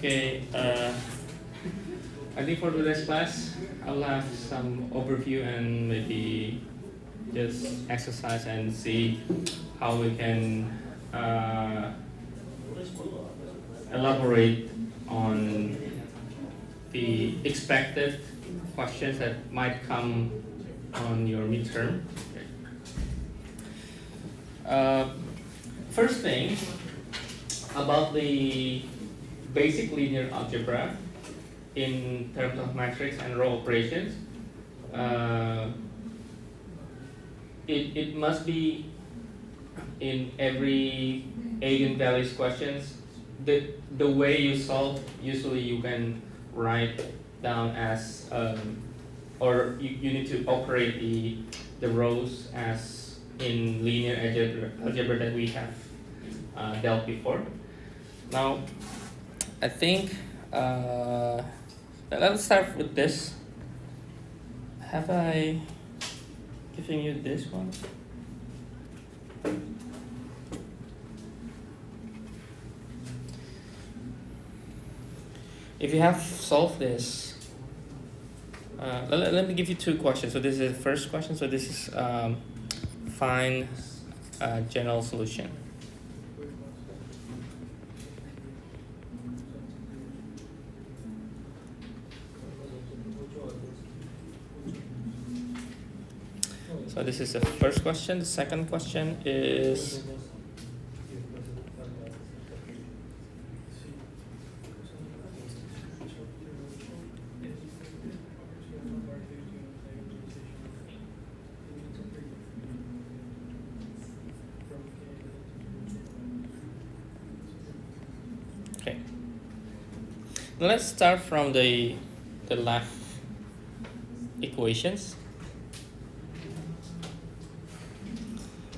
Okay, I think for today's class, I'll have some overview and maybe just exercise and see how we can elaborate on the expected questions that might come on your midterm. First thing about the basic linear algebra in terms of matrix and row operations, it must be in every eigenvalues questions. The way you solve, usually you can write down as or you need to operate the rows as in linear algebra that we have dealt before. Now, I think let's start with this. Have I given you this one? If you have solved this, let me give you two questions. So this is the first question. So this is find general solution. So this is the first question. The second question is okay. Now let's start from the left equations.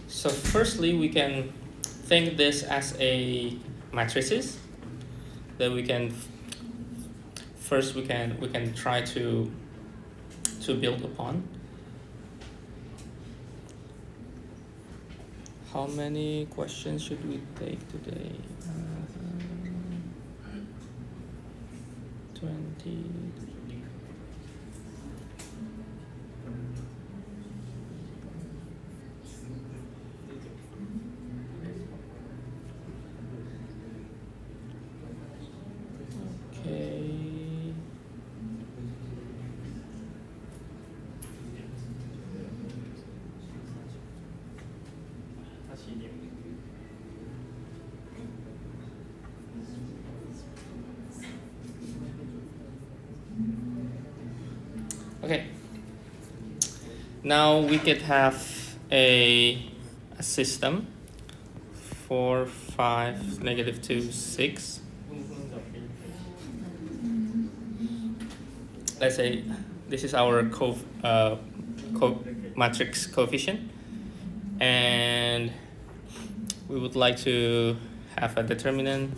So firstly, we can think this as a matrices that we can first we can try to build upon. How many questions should we take today? 20. Okay. Now we could have a system 4, 5, -2, 6. Let's say this is our matrix coefficient, and we would like to have a determinant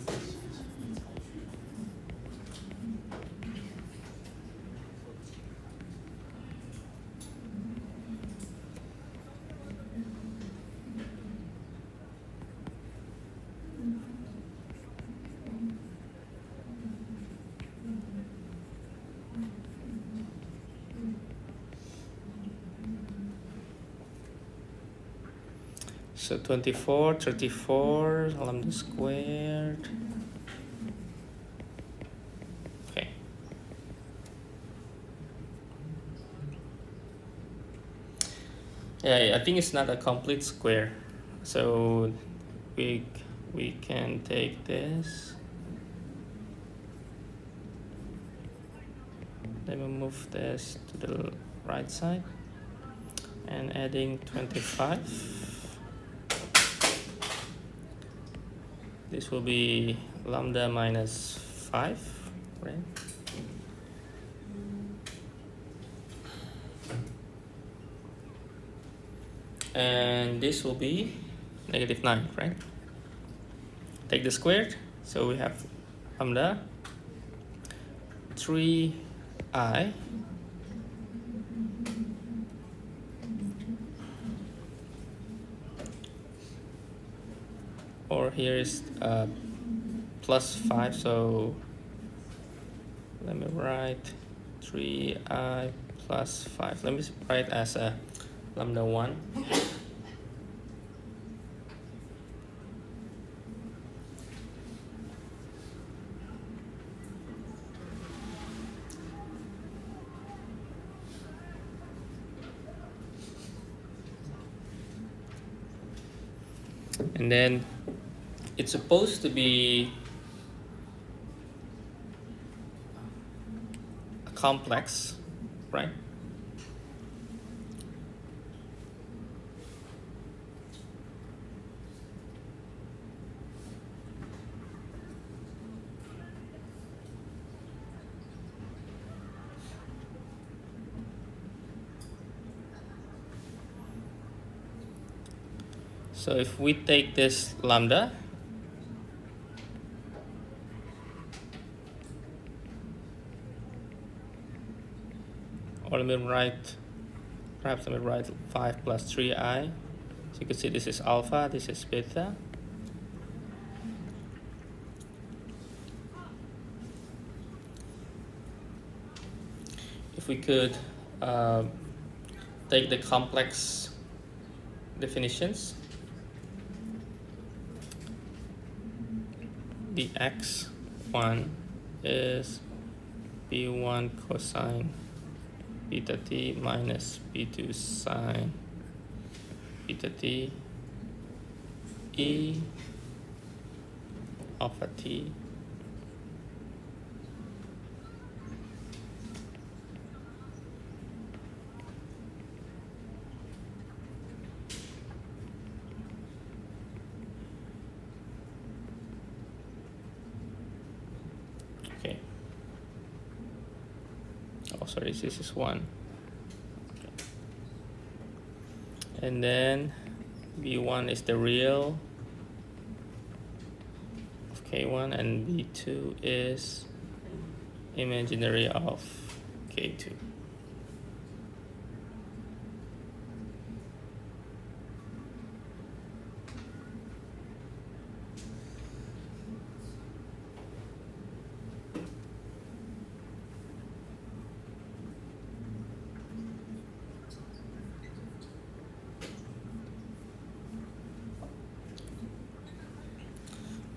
so 24, 34 lambda squared. Okay. Yeah, I think it's not a complete square. So we can take this. Let me move this to the right side and adding 25. This will be lambda minus 5, right? And this will be -9, right? Take the squared, so we have lambda 3i or here is plus 5, so let me write 3i plus 5. Let me write as a lambda 1. And then it's supposed to be a complex, right? So if we take this lambda, or let me write, perhaps let me write 5 plus 3i. So you can see this is alpha, this is beta. If we could take the complex definitions, the x1 is b1 cosine beta t minus b2 sine beta t e alpha t okay. Oh, sorry, this is 1. Okay. And then b1 is the real of k1 and b2 is imaginary of k2.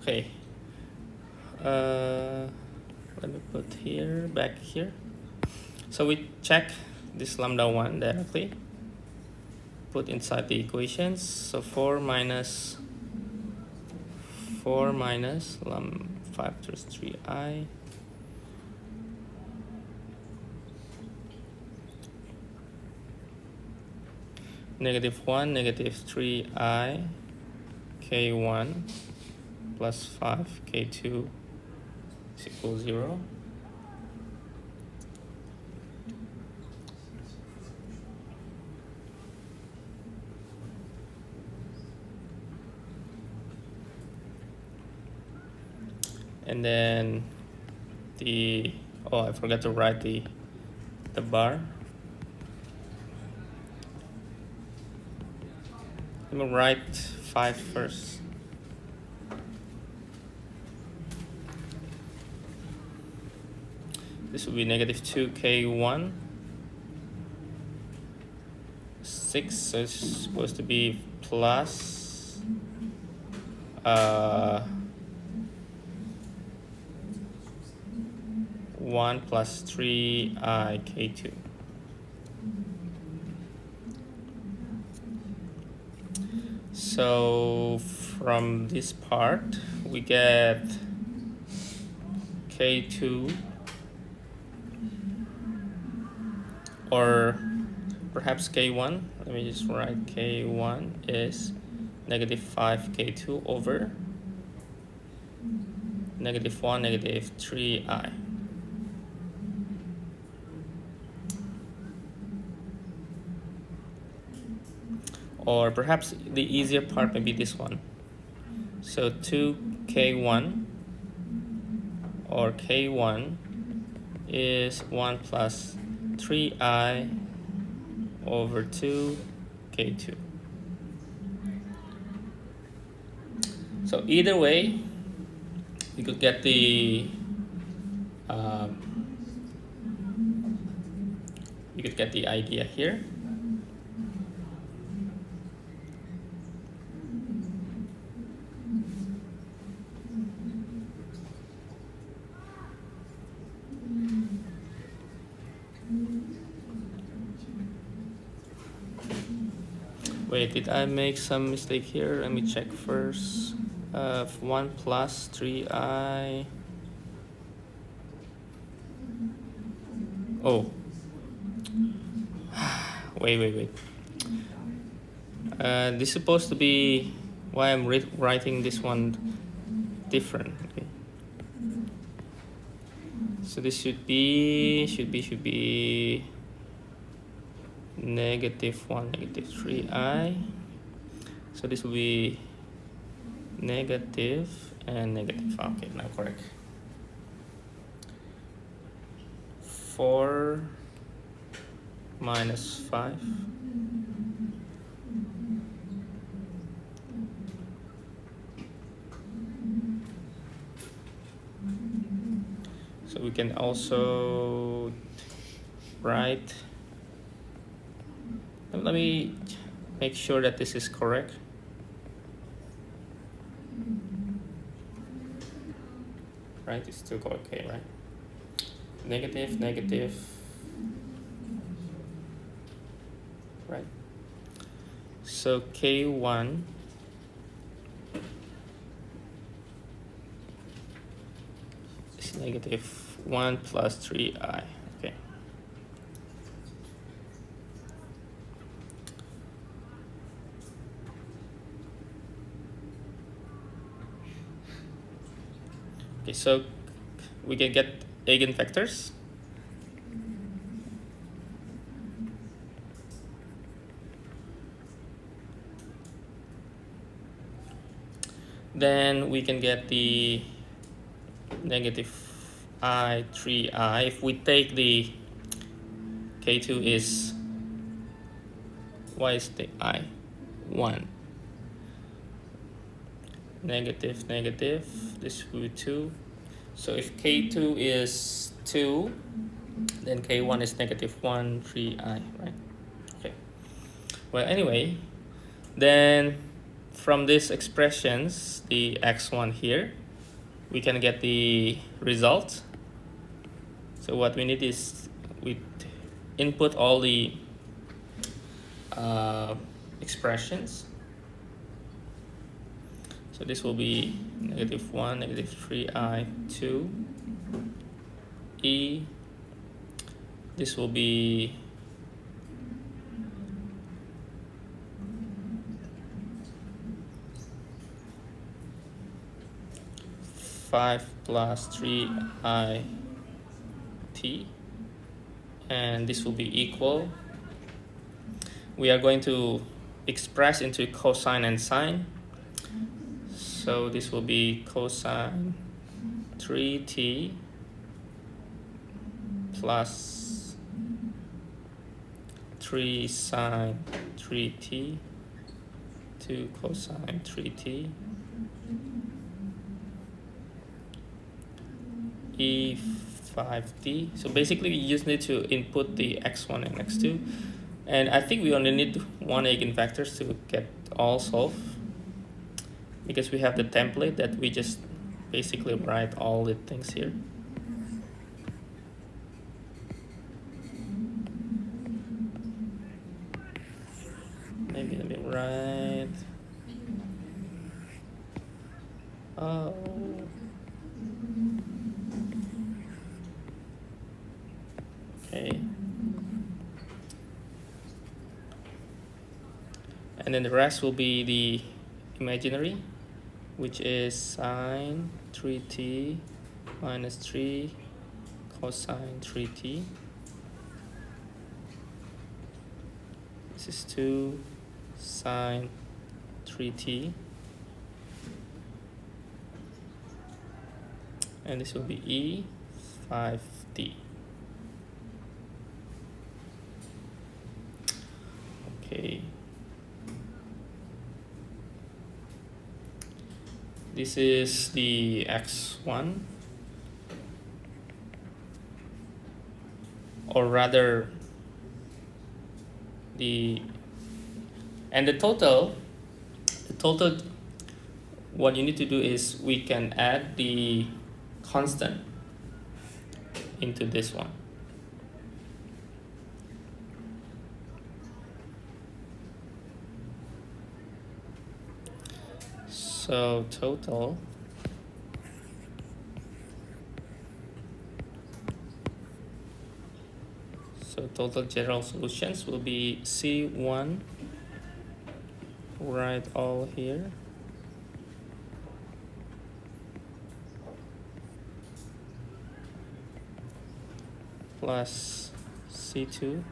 Okay, let me put here, back here. So we check this lambda 1 directly, put inside the equations. So 4 minus 5 times 3i -1 -3i k1 plus 5 k2 is equal 0. And then I forgot to write the bar. Let me write 5 first. This will be -2 k1 6, so it's supposed to be plus 1 plus 3i k2. So from this part we get k2, or perhaps k1. Let me just write k1 is -5 k2 over -1 -3i. Or perhaps the easier part may be this one. So 2k1 or k1 is 1 plus 3i over 2 k2. So either way, we could get the you could get the idea here. Wait, did I make some mistake here? Let me check first. 1 plus 3i. Oh. Wait. This is supposed to be why I'm writing this one different. Okay. So this should be -1, -3i. So this will be negative and negative. Okay, now correct. 4 minus 5. So we can also write, let me make sure that this is correct. Right, it's still okay, right? Negative, right? So K1 is -1 plus 3i, okay. Okay, so we can get eigenvectors. Then we can get the -i, 3i. If we take the K2 is, why is the I? 1. Negative, this will be 2. So if K2 is 2, then K1 is -1, 3i, right? Okay. Well, anyway, then from these expressions, the x1 here, we can get the result. So what we need is we input all the expressions. So this will be -1, -3i, 2, e. This will be five plus 3i t, and this will be equal. We are going to express into cosine and sine. So this will be cosine 3t plus 3 sine 3t to cosine 3t e5t. So basically you just need to input the x1 and x2, and I think we only need one eigenvectors to get all solved, because we have the template that we just basically write all the things here. Maybe let me write, oh, okay, and then the rest will be the imaginary, which is sine 3t minus 3 cosine 3t. This is 2 sine 3t, and this will be e5t. Okay. This is the x1, or rather and the total, what you need to do is we can add the constant into this one. So total, total general solutions will be C1, write all here, plus C2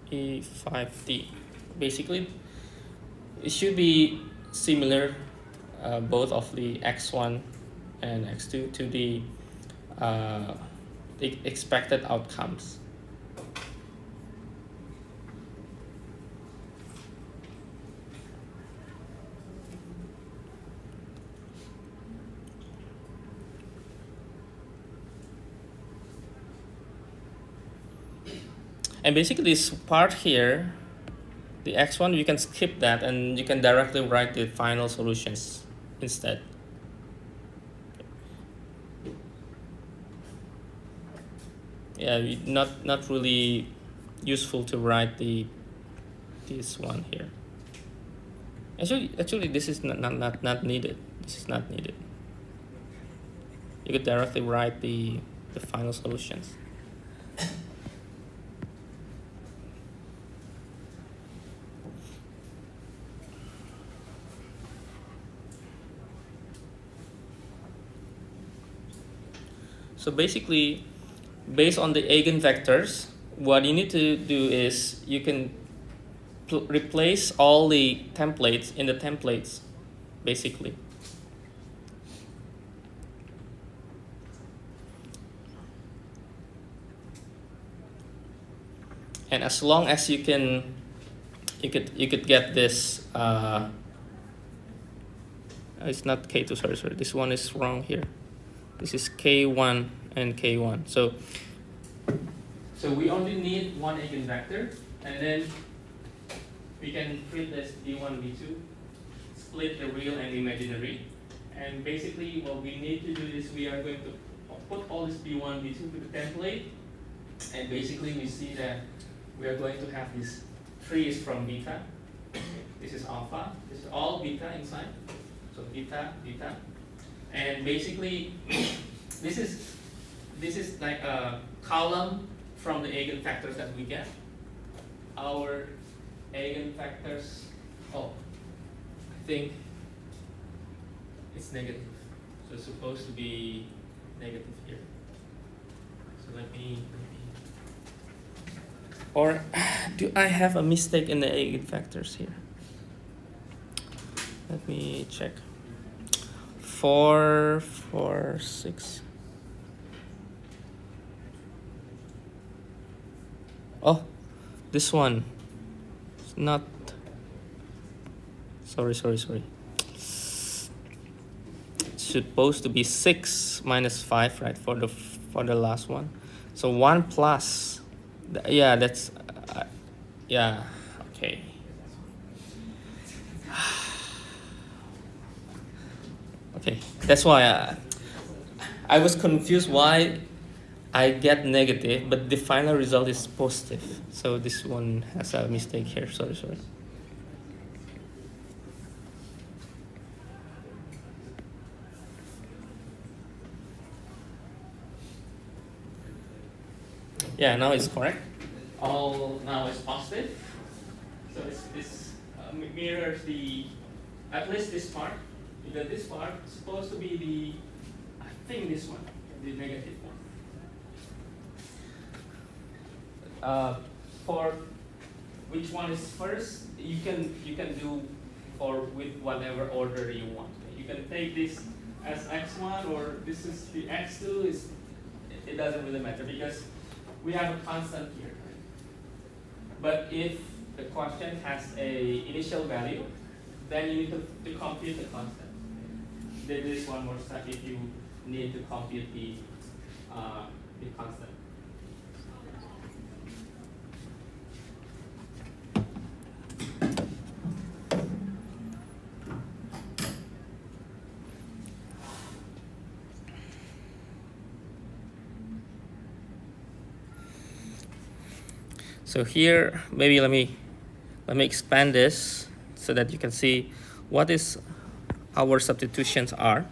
E5D. Basically, it should be similar, both of the x1 and x2 to the expected outcomes. And basically this part here, the x1, you can skip that and you can directly write the final solutions instead. Yeah, not really useful to write this one here. Actually this is not needed. This is not needed. You could directly write the final solutions. So basically, based on the eigenvectors, what you need to do is you can replace all the templates in the templates, basically. And as long as you could get this. It's not K2. Sorry. This one is wrong here. This is K1 and K1. So we only need one eigenvector, and then we can treat this B1, B2, split the real and imaginary. And basically what we need to do is we are going to put all this B1, B2 to the template, and basically we see that we are going to have these trees from beta. This is alpha. This is all beta inside. So beta, beta. And basically, this is like a column from the eigenvectors that we get. Our eigenvectors, I think it's negative. So it's supposed to be negative here. So let me or do I have a mistake in the eigenvectors here? Let me check. 4, 4, 6. Oh, this one. It's not. Sorry. It's supposed to be 6 minus 5, right? For the last one. So 1 plus. Yeah, that's. Yeah. Okay. Okay, that's why I was confused why I get negative, but the final result is positive. So this one has a mistake here. Sorry. Yeah, now it's correct. All now is positive. So this mirrors at least this part. Because this part is supposed to be I think this one, the negative one. For which one is first, you can do with whatever order you want. You can take this as x1 or this is the x2. It doesn't really matter because we have a constant here. But if the question has a initial value, then you need to compute the constant. There is one more step if you need to compute the constant. So here, maybe let me expand this so that you can see what is our substitutions are.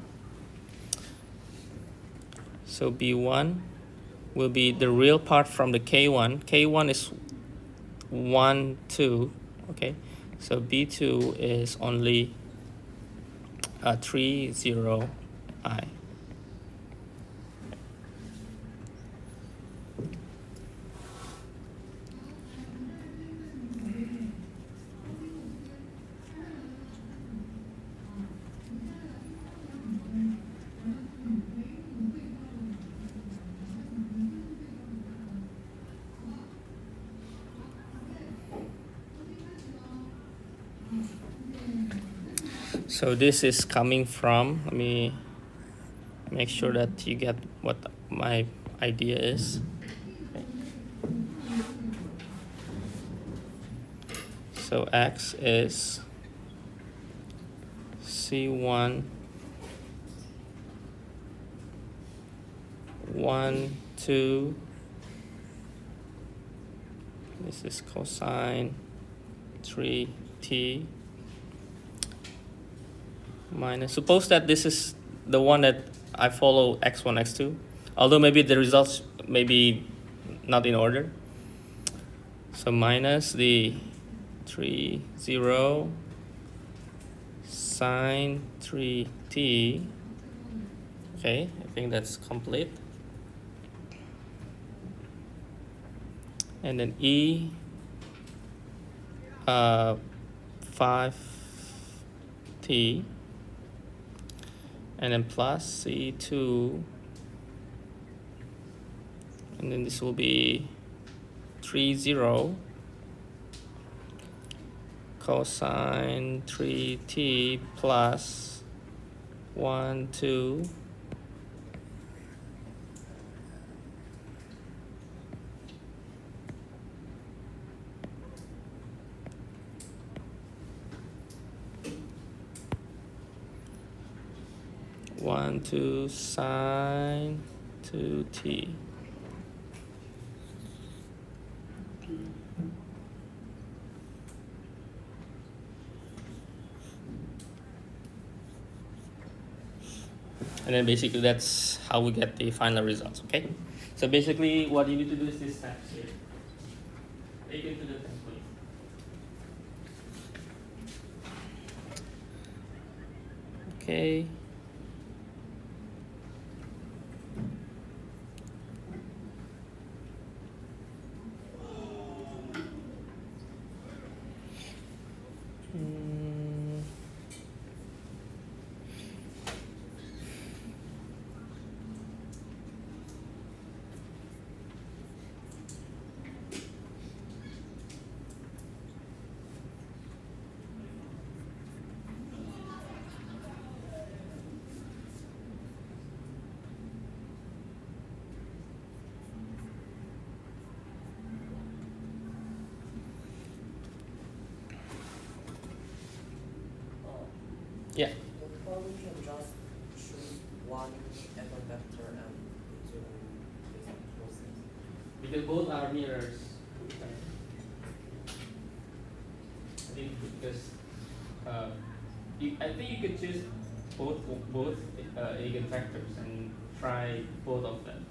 So B1 will be the real part from the K1. K1 is 1, 2, okay? So B2 is only 3, 0, I. So this is coming from, let me make sure that you get what my idea is. Okay. So X is C1, 1, 2, this is cosine 3t minus, suppose that this is the one that I follow x1, x2, although maybe the results may be not in order. So minus the 3, 0, sine 3t, okay, I think that's complete. And then E 5t, and then plus C2, and then this will be 3, 0, cosine 3t plus 1, 2, one, 2, sine 2t. And then basically that's how we get the final results, okay? So basically what you need to do is this steps here. Take it to the template. Okay. Yeah. Well, we can just choose one eigenvector and two basic process. Because both are mirrors. I think because I think you could choose both eigenvectors and try both of them.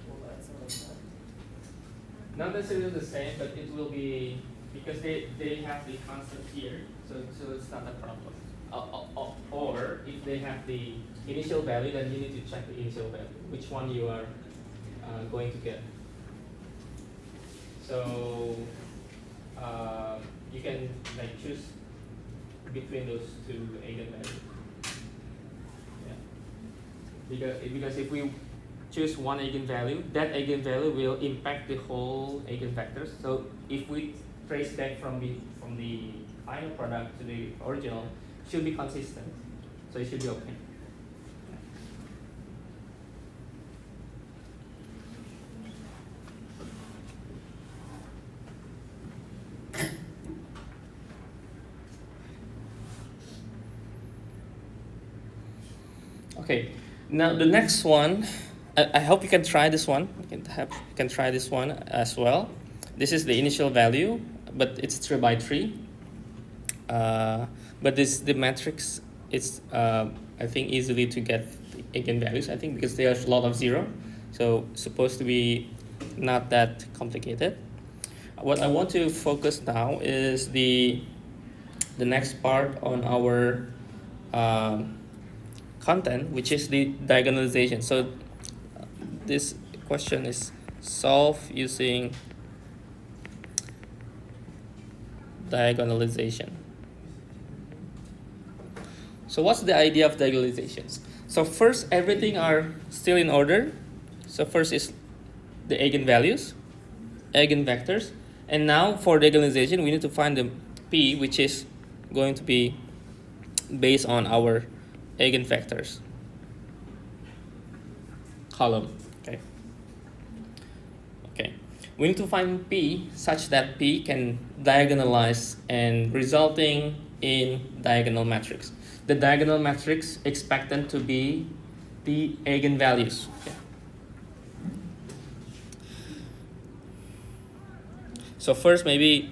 Well, that's not the same. Not necessarily the same, but it will be because they have the constant here, so it's not a problem. Or if they have the initial value, then you need to check the initial value, which one you are going to get. So you can like choose between those two eigenvalues. Yeah. Because if we choose one eigenvalue, that eigenvalue will impact the whole eigenvectors. So if we trace back from from the final product to the original should be consistent. So it should be okay. Okay, now the next one, I hope you can try this one. You can try this one as well. This is the initial value, but it's 3 by 3. But the matrix is I think easily to get the eigenvalues. I think because there's a lot of 0, so supposed to be not that complicated. What I want to focus now is the next part on our content, which is the diagonalization. So this question is solved using diagonalization. So what's the idea of diagonalizations? So first, everything are still in order. So first is the eigenvalues, eigenvectors, and now for diagonalization we need to find the p, which is going to be based on our eigenvectors column. Okay, we need to find p such that p can diagonalize and resulting in diagonal matrix. The diagonal matrix expected to be the eigenvalues. Okay. So first, maybe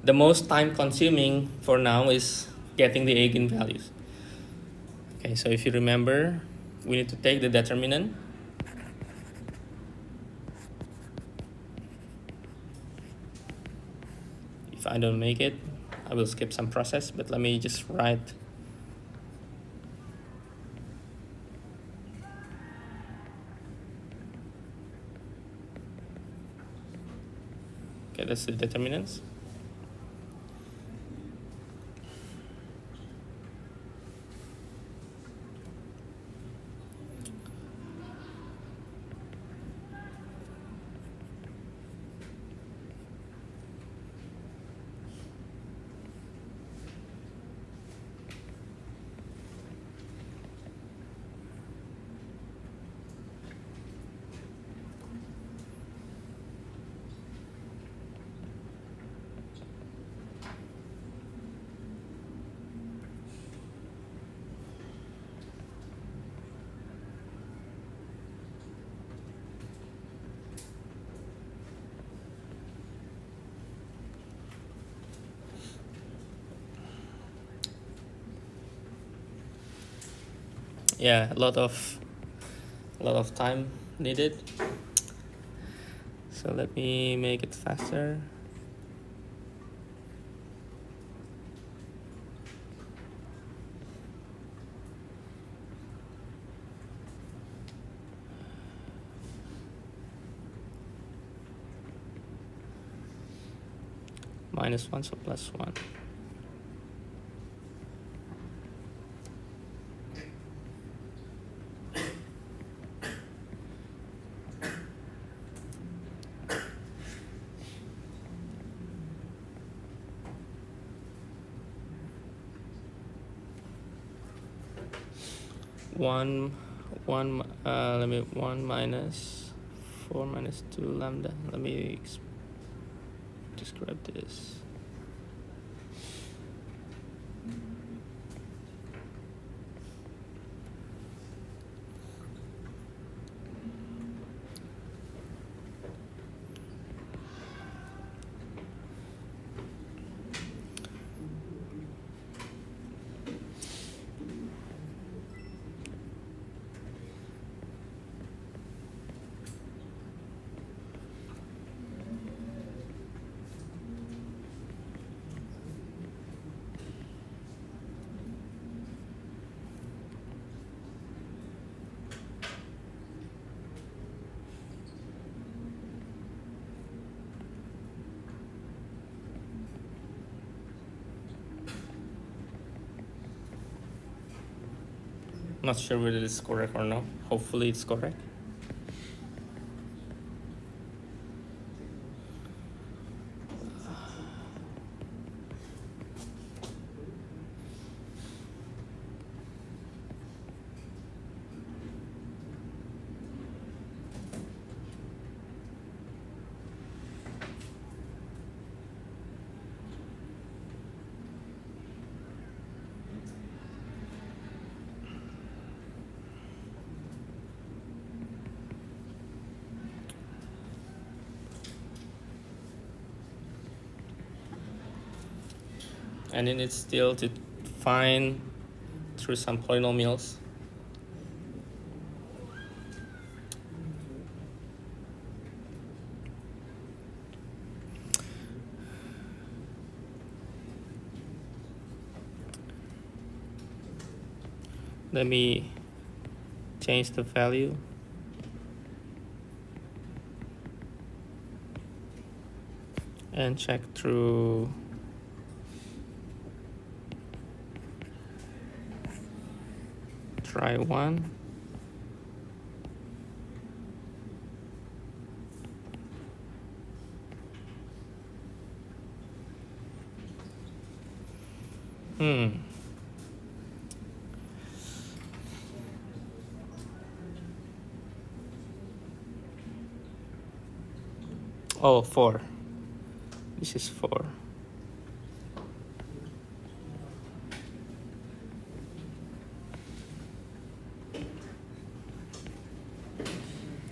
the most time consuming for now is getting the eigenvalues. Okay, so if you remember, we need to take the determinant. If I don't make it, I will skip some process, but let me just write. Okay, that's the determinants. Yeah, a lot of time needed. So let me make it faster. -1, so +1. Let me 1 minus 4 minus 2 lambda. Let me describe this. Not sure whether it's correct or not. Hopefully it's correct. and then it's still to find through some polynomials. Let me change the value. And check through try one. Oh, 4. This is 4.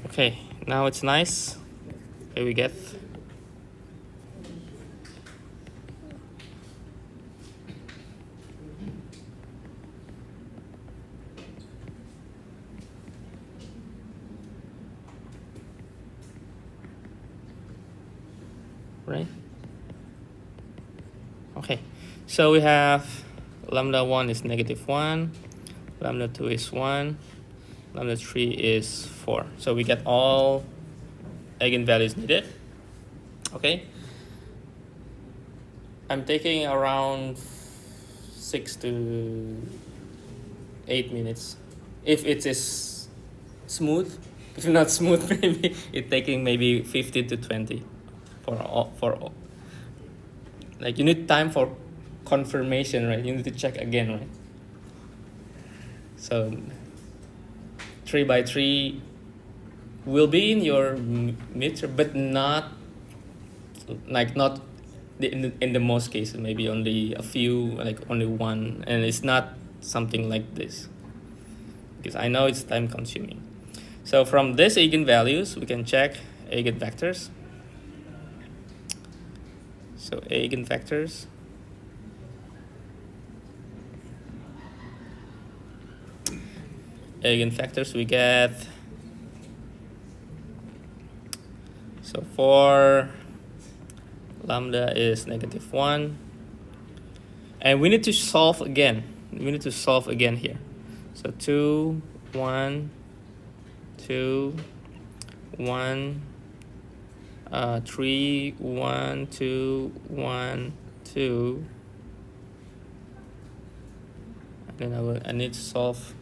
Okay, now it's nice. Here we get right? Okay, so we have lambda 1 is -1, lambda 2 is 1, lambda 3 is 4. So we get all eigenvalues needed. Okay, I'm taking around 6 to 8 minutes. If it is smooth, if not smooth, maybe it's taking maybe 15 to 20 for all. Like you need time for confirmation, right? You need to check again, right? So 3 by 3 will be in your meter, but not in the most cases, maybe only a few, like only one, and it's not something like this because I know it's time consuming. So from this eigenvalues, we can check eigenvectors. So eigenvectors. Eigenvectors we get. So for lambda is -1, and we need to solve again. We need to solve again here. So 2, 1, 2, 1, 3, 1, 2, 1, 2. And then I need to solve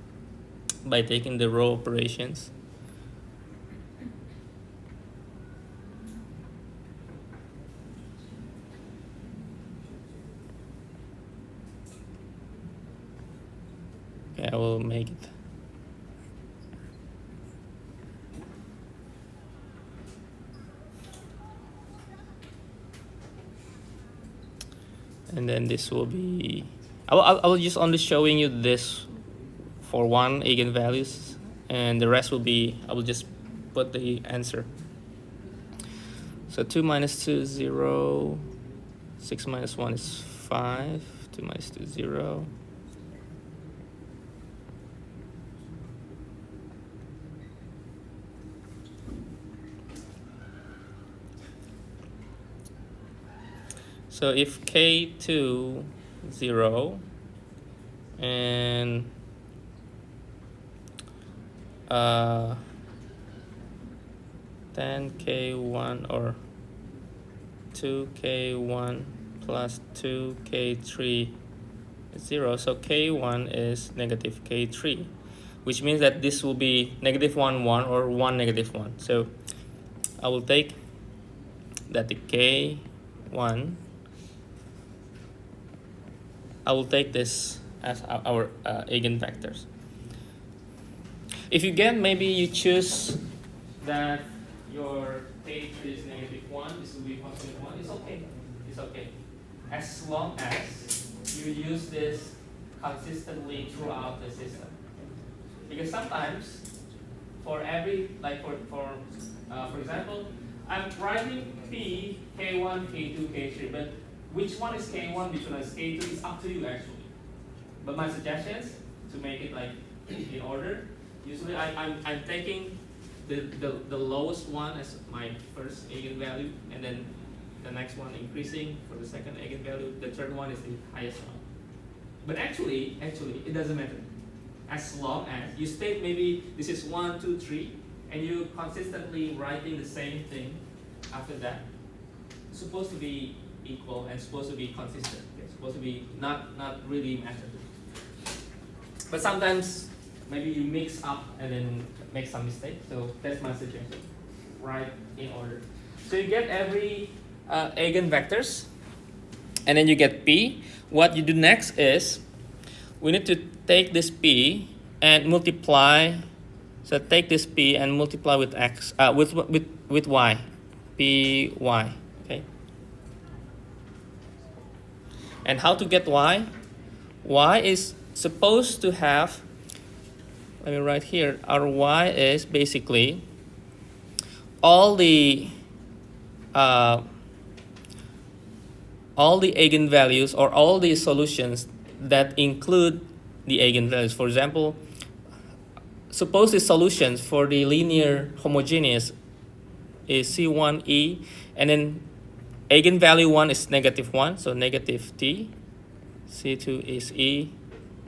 by taking the row operations. Okay, I will make it. And then this will be, I will just only showing you this for one eigenvalues, and the rest will be, I will just put the answer. So 2 minus 2 is 0, 6 minus 1 is 5, 2 minus 2 is 0. So if K2 0 and then K1 or 2K1 plus 2K3 is 0, so K1 is negative K3, which means that this will be -1, 1 or 1, -1. So I will take that the K1, I will take this as our eigenvectors. If you get, maybe you choose that your K3 is -1, this will be +1, it's okay. It's okay. As long as you use this consistently throughout the system. Because sometimes for every, like for example, I'm writing P, K1, K2, K3, but which one is K1, which one is K2 is up to you actually. But my suggestions to make it like in order, usually I'm taking the lowest one as my first eigenvalue, and then the next one increasing for the second eigenvalue, the third one is the highest one. But actually it doesn't matter. As long as you state maybe this is 1, 2, 3, and you consistently writing the same thing after that, it's supposed to be equal and supposed to be consistent. It's supposed to be not really matter. But sometimes maybe you mix up and then make some mistake. So that's my suggestion. Write in order. So you get every eigenvectors, and then you get P. What you do next is we need to take this P and multiply. So take this P and multiply with X with Y, P Y. Okay. And how to get Y? Y is supposed to have. Let me write here. Our Y is basically all the eigenvalues or all the solutions that include the eigenvalues. For example, suppose the solutions for the linear homogeneous is C1E, and then eigenvalue 1 is -1, so negative T. C2 is E,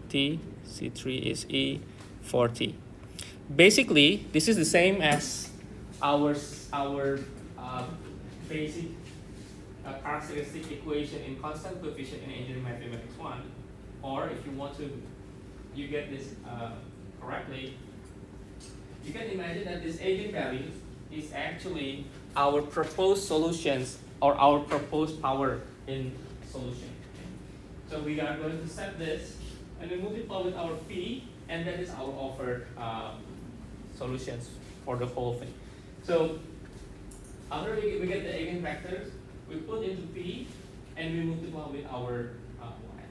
T. C3 is E, 4T. Basically, this is the same as our basic characteristic equation in constant coefficient in engineering mathematics 1. Or if you want to, you get this correctly, you can imagine that this eigenvalue is actually our proposed solutions or our proposed power in solution. So we are going to set this and we multiply with our P, and that is our offered solutions for the whole thing. So after we get the eigenvectors, we put into P and we multiply with our Y.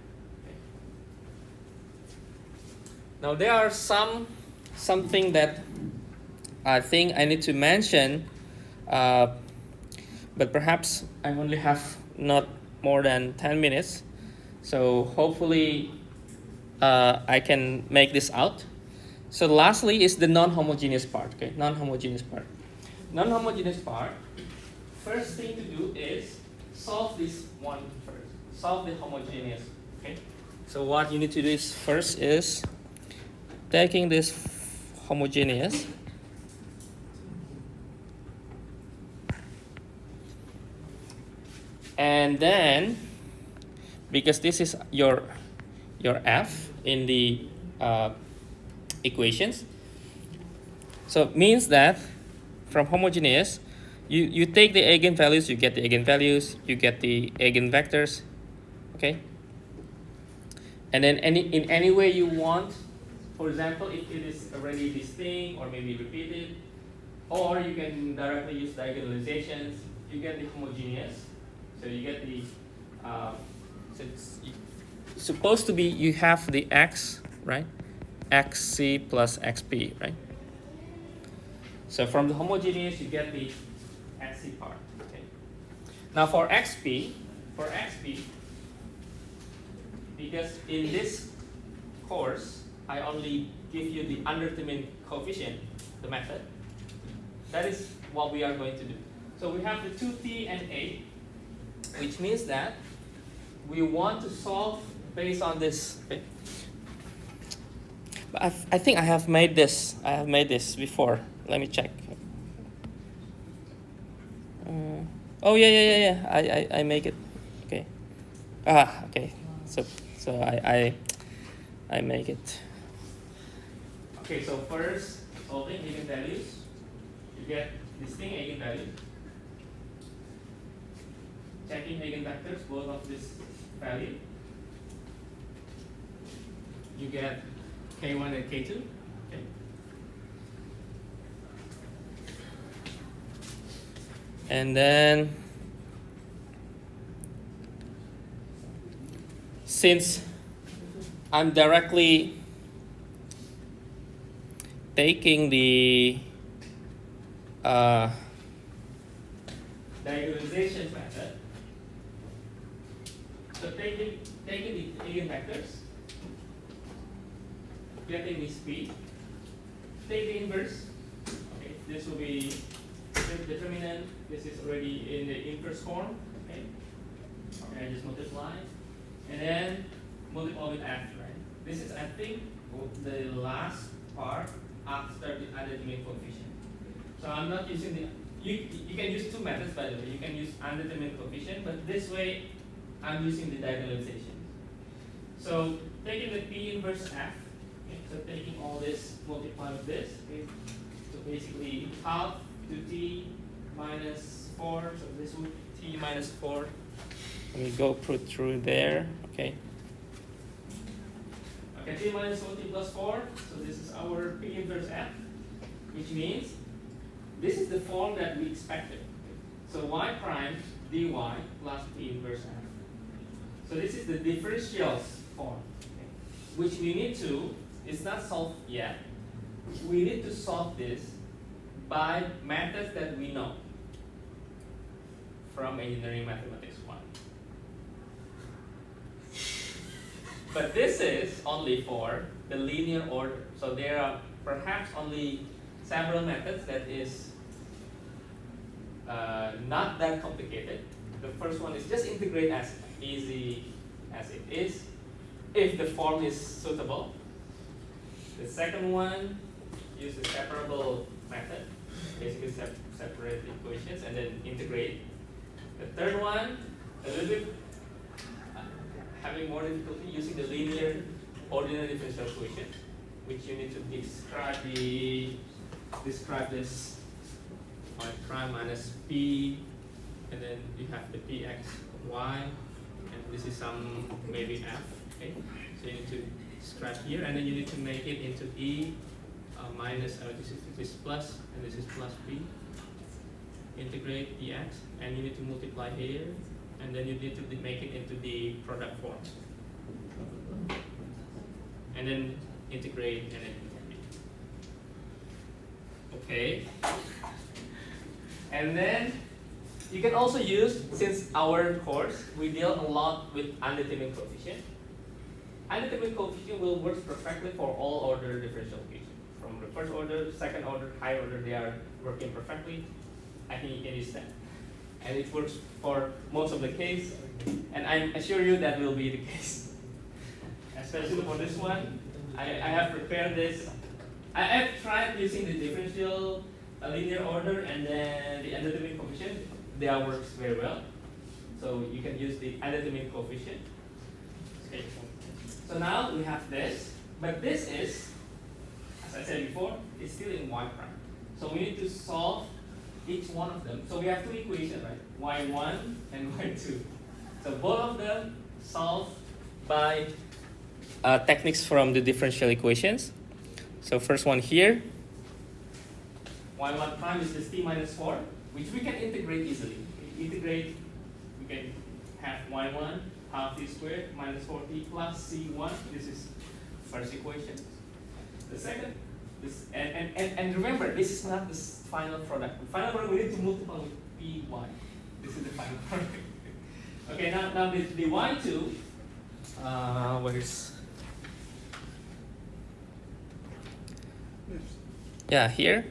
Okay. Now there are something that I think I need to mention, but perhaps I only have not more than 10 minutes. So hopefully I can make this out. So lastly is the non-homogeneous part. Okay, non-homogeneous part. Non-homogeneous part, first thing to do is solve this one first. Solve the homogeneous. Okay. So what you need to do is first is taking this homogeneous and then because this is your F in the equations, so it means that from homogeneous you take the eigenvalues, you get the eigenvalues, you get the eigenvectors, okay, and then in any way you want. For example, if it is already distinct or maybe repeated, or you can directly use diagonalizations, you get the homogeneous. So you get the so it's supposed to be you have the x, right? xc plus xp, right? So from the homogeneous you get the xc part. Okay. Now for xp, because in this course I only give you the undetermined coefficient, the method. That is what we are going to do. So we have the 2t and 8, which means that we want to solve based on this. Okay. But I think I have made this. I have made this before. Let me check. Oh yeah. I make it. Okay. Okay. So I make it. Okay. So first, solving eigenvalues. You get distinct eigenvalues. Checking eigenvectors, both of this value. You get K1 and K2. Okay. And then since I'm directly taking the diagonalization method, So taking the eigenvectors, getting this P, take the inverse. Okay, this will be the determinant. This is already in the inverse form. Okay, okay, I just multiply, and then multiply with f. Right. This is, I think, the last part after the undetermined coefficient. So I'm not using the. You can use two methods, by the way. You can use undetermined coefficient, but this way I'm using the diagonalization. So taking the P inverse f. Okay, so taking all this, multiply with this. Okay, so basically half to t minus 4. So this would t minus 4. Let me go through there. Okay. Okay, t minus 4t plus 4. So this is our P inverse f, which means this is the form that we expected. So y prime dy plus P inverse f. So this is the differential form, okay, which we need to, it's not solved yet. We need to solve this by methods that we know from engineering mathematics 1. But this is only for the linear order. So there are perhaps only several methods that is not that complicated. The first one is just integrate as easy as it is, if the form is suitable. The second one, use the separable method, basically separate the equations and then integrate. The third one, a little bit having more difficulty using the linear ordinary differential equation, which you need to describe this y prime minus p, and then you have the px y, and this is some maybe f. Okay, so you need to describe here, and then you need to make it into e minus this is plus, and this is plus p. Integrate dx, and you need to multiply here, and then you need to make it into the product form, and then integrate and then okay. And then you can also use, since our course we deal a lot with undetermined coefficient. Undetermined coefficient will work perfectly for all order differential equations. From the first order, second order, higher order, they are working perfectly. I think you can use that. And it works for most of the case, and I assure you that will be the case. Especially for this one, I have prepared this. I have tried using the differential linear order and then the undetermined coefficient. They all works very well. So you can use the undetermined coefficient. Okay. So now we have this, but this is, as I said before, it's still in y prime. So we need to solve each one of them. So we have two equations, right? y1 and y2. So both of them solved by techniques from the differential equations. So first one here, y1 prime is this t minus 4, which we can integrate easily. We can have y1 half t squared minus 4t plus c1. This is first equation. The second, this, and remember, this is not the final product. The final product we need to multiply with py. This is the final product. Okay, now the y2, where's, yeah, here.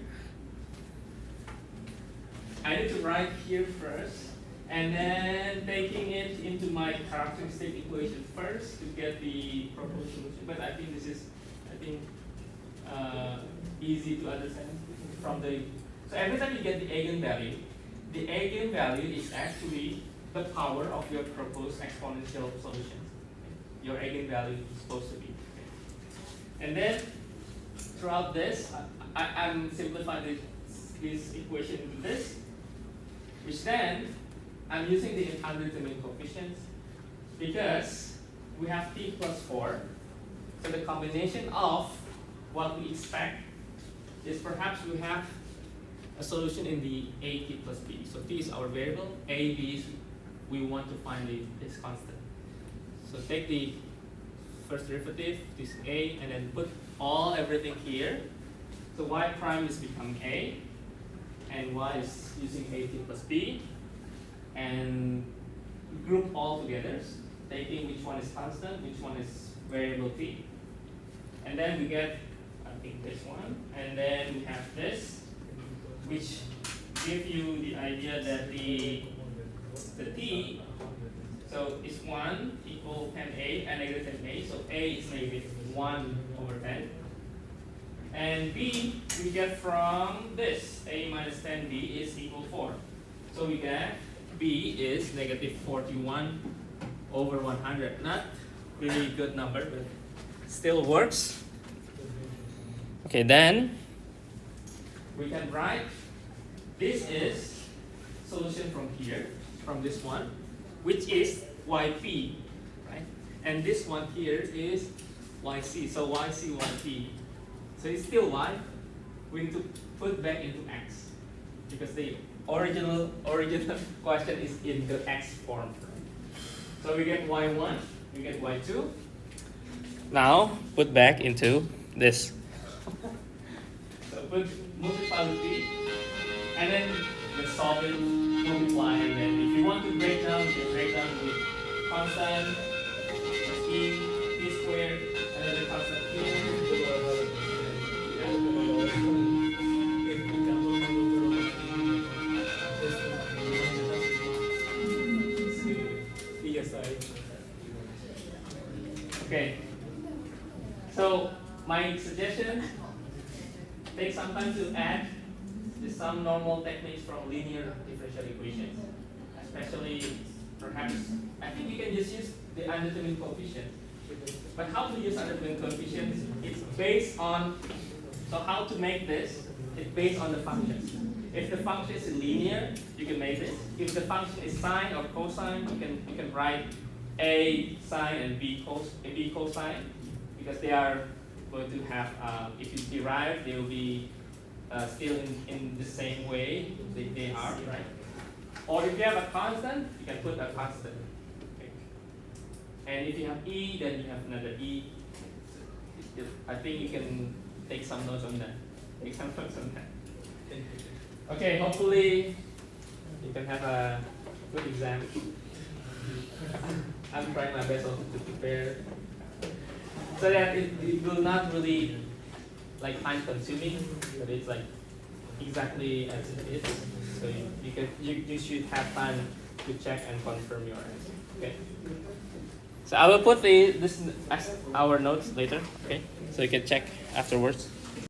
I need to write here first, and then taking it into my characteristic equation first to get the proposed solution. But I think this is, easy to understand from the. So every time you get the eigenvalue is actually the power of your proposed exponential solution. Your eigenvalue is supposed to be. And then throughout this, I'm simplifying this equation into this, which then I'm using the undetermined coefficients because we have t plus 4. So the combination of what we expect is perhaps we have a solution in the a t plus b. So t is our variable, a, b is we want to find this constant. So take the first derivative, this a, and then put everything here. So y prime is becoming a, and y is using a t plus b, and group all together. taking which one is constant, which one is variable t. And then we get, I think this one, and then we have this, which give you the idea that the t, so is 1 equal 10a and negative 10a, so a is negative 1 over 10. And b, we get from this, a minus 10b is equal 4. So we get b is negative 41 over 100. Not really good number, but still works. Okay, then we can write, this is solution from here, from this one, which is yp, right? And this one here is yc, so yc, yp. So it's still y. We need to put back into x because the original question is in the x form. So we get y1, we get y2. Now put back into this. So multiply with b, and then let's solve it, multiply, and then if you want to break down, you can break down with constant plus t squared, and then the constant t. Okay, so my suggestion, take some time to add some normal techniques from linear differential equations, especially perhaps, I think you can just use the undetermined coefficient. But how to use undetermined coefficients, it's based on, so how to make this, it's based on the functions. If the function is linear, you can make this. If the function is sine or cosine, you can write a sine and b cosine, because they are going to have, if you derive, they will be still in the same way they are, right? Or if you have a constant, you can put a constant. Okay. And if you have e, then you have another e. I think you can take some notes on that. Take some notes on that. Okay, hopefully you can have a good exam. I'm trying my best also to prepare so that it will not really like time consuming, but it's like exactly as it is. So you should have time to check and confirm your answer. Okay. So I will put this as our notes later. Okay. So you can check afterwards.